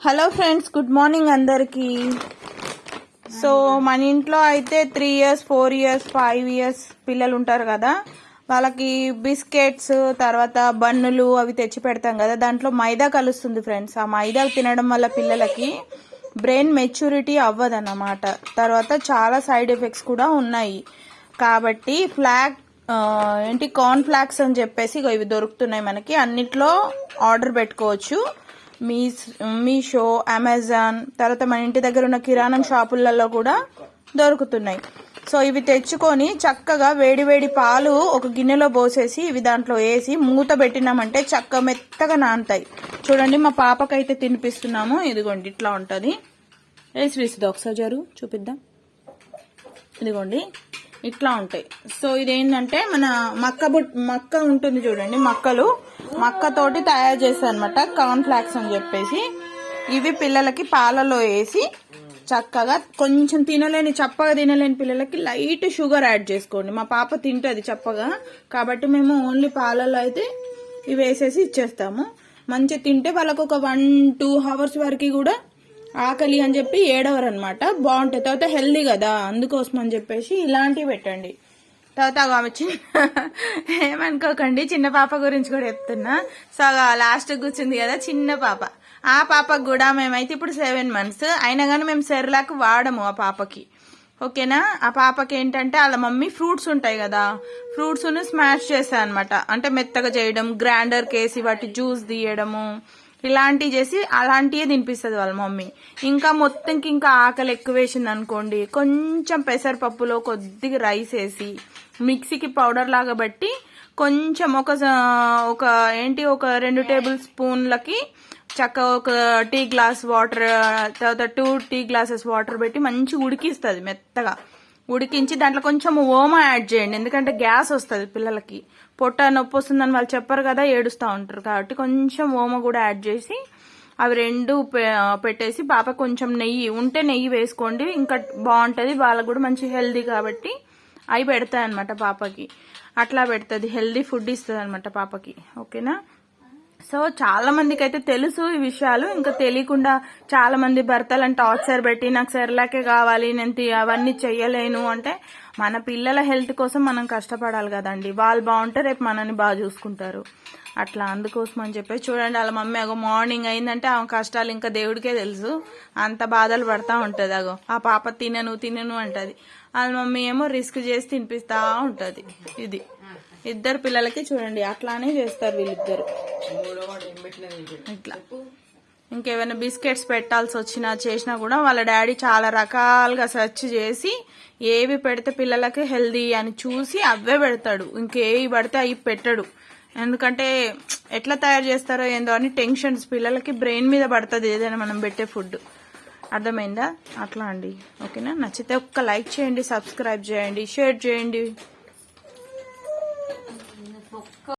Hello friends, good morning అందరికి. So మన ఇంట్లో అయితే 3 years 4 years 5 years పిల్లలు ఉంటారు కదా, వాళ్ళకి బిస్కెట్స్ తర్వాత బన్నులు అవి తెచ్చి పెడతాం కదా, దాంట్లో మైదా కలుస్తుంది ఫ్రెండ్స్. ఆ మైదా తినడం వల్ల పిల్లలకి బ్రెయిన్ మెచ్యూరిటీ అవ్వదన్నమాట. తర్వాత చాలా సైడ్ ఎఫెక్ట్స్ కూడా ఉన్నాయి. కాబట్టి కార్న్ ఫ్లాక్స్ అని చెప్పేసి ఇవి దొరుకుతున్నాయి మనకి. అన్నిట్లో ఆర్డర్ పెట్టుకోవచ్చు. మీషో, అమెజాన్, తర్వాత మన ఇంటి దగ్గర ఉన్న కిరాణం షాపులలో కూడా దొరుకుతున్నాయి. సో ఇవి తెచ్చుకొని చక్కగా వేడి వేడి పాలు ఒక గిన్నెలో పోసేసి ఇవి దాంట్లో వేసి మూత పెట్టినామంటే చక్క మెత్తగా నానుతాయి. చూడండి, మా పాపకైతే తినిపిస్తున్నాము. ఇదిగోండి, ఇట్లా ఉంటుంది. వేసి ఒకసారి చూపిద్దాం. ఇదిగోండి, ఇట్లా ఉంటాయి. సో ఇదేంటంటే మన మక్క ఉంటుంది చూడండి, మక్కతోటి తయారు చేస్తాను అనమాట కార్న్ ఫ్లాక్స్ అని చెప్పేసి. ఇవి పిల్లలకి పాలలో వేసి చక్కగా కొంచెం చప్పగా తినలేని పిల్లలకి లైట్ షుగర్ యాడ్ చేసుకోండి. మా పాప తింటది చప్పగా, కాబట్టి మేము ఓన్లీ పాలలో అయితే ఇవి వేసేసి ఇచ్చేస్తాము. మంచిగా తింటే వాళ్ళకు ఒక 1-2 hours వరకు కూడా ఆకలి అని చెప్పి ఏడవరు అనమాట. బాగుంటాయి. తర్వాత హెల్దీ కదా, అందుకోసం అని చెప్పేసి ఇలాంటివి పెట్టండి. తర్వాత ఏమనుకోకండి, చిన్న పాప గురించి కూడా చెప్తున్నా. సో లాస్ట్ కూర్చుంది కదా చిన్న పాప, ఆ పాపకు కూడా మేమైతే ఇప్పుడు 7 months అయినా కానీ మేము సెర్లాక్ వాడము ఆ పాపకి. ఓకేనా? ఆ పాపకి ఏంటంటే వాళ్ళ మమ్మీ ఫ్రూట్స్ ఉంటాయి కదా, ఫ్రూట్స్ ను స్మాష్ చేస్తాయి అనమాట. అంటే మెత్తగా చేయడం, గ్రైండర్ కేసి వాటి జ్యూస్ తీయడము, ఇలాంటివి చేసి అలాంటివే తినిపిస్తుంది వాళ్ళ మమ్మీ. ఇంకా మొత్తంకి ఇంకా ఆకలి ఎక్కువ వేసింది అనుకోండి, కొంచెం పెసరపప్పులో కొద్దిగా రైస్ వేసి మిక్సీకి పౌడర్ లాగా బట్టి కొంచెం ఒక 2 tablespoons చక్క ఒక టీ గ్లాస్ వాటర్, తర్వాత 2 tea glasses వాటర్ పెట్టి మంచిగా ఉడికిస్తుంది. మెత్తగా ఉడికించి దాంట్లో కొంచెం ఓమా యాడ్ చేయండి. ఎందుకంటే గ్యాస్ వస్తుంది పిల్లలకి, పొట్ట నొప్పి వస్తుందని వాళ్ళు చెప్పరు కదా, ఏడుస్తూ ఉంటారు. కాబట్టి కొంచెం ఓమ కూడా యాడ్ చేసి అవి 2 పెట్టేసి పాప కొంచెం నెయ్యి వేసుకోండి, ఇంకా బాగుంటుంది. వాళ్ళకు కూడా మంచి హెల్దీ కాబట్టి అవి పెడతాయి అనమాట పాపకి. అట్లా పెడుతుంది, హెల్దీ ఫుడ్ ఇస్తుంది అనమాట పాపకి. ఓకేనా? సో చాలా మందికి అయితే తెలుసు ఈ విషయాలు. ఇంకా తెలియకుండా చాలా మంది భర్తలను టార్చర్ పెట్టి నాకు సెర్లాకే కావాలి, నేను అవన్నీ చెయ్యలేను అంటే, మన పిల్లల హెల్త్ కోసం మనం కష్టపడాలి కదండి. వాళ్ళు బాగుంటే రేపు మనని బాగా చూసుకుంటారు. అట్లా అందుకోసం అని చెప్పేసి చూడండి, వాళ్ళ మమ్మీ మార్నింగ్ అయిందంటే ఆమె కష్టాలు ఇంకా దేవుడికే తెలుసు. అంత బాధలు పడతా ఉంటది. ఆ పాప తినను అంటది. వాళ్ళ మమ్మీ ఏమో రిస్క్ చేసి తినిపిస్తా ఉంటది. ఇది ఇద్దరు పిల్లలకి చూడండి అట్లానే చేస్తారు వీళ్ళిద్దరు. ఇట్లా ఇంకేమైనా బిస్కెట్స్ పెట్టాల్సి చేసినా కూడా వాళ్ళ డాడీ చాలా రకాలుగా సెర్చ్ చేసి ఏవి పెడితే పిల్లలకి హెల్దీ అని చూసి అవే పెడతాడు. ఇంకేవి పడితే అవి పెట్టడు. ఎందుకంటే ఎట్లా తయారు చేస్తారో ఏందో అని టెన్షన్స్ పిల్లలకి బ్రెయిన్ మీద పడుతుంది ఏదైనా మనం పెట్టే ఫుడ్. అర్థమైందా? అట్లా అండి. ఓకేనా? నచ్చితే ఒక్క లైక్ చేయండి, సబ్స్క్రైబ్ చేయండి, షేర్ చేయండి.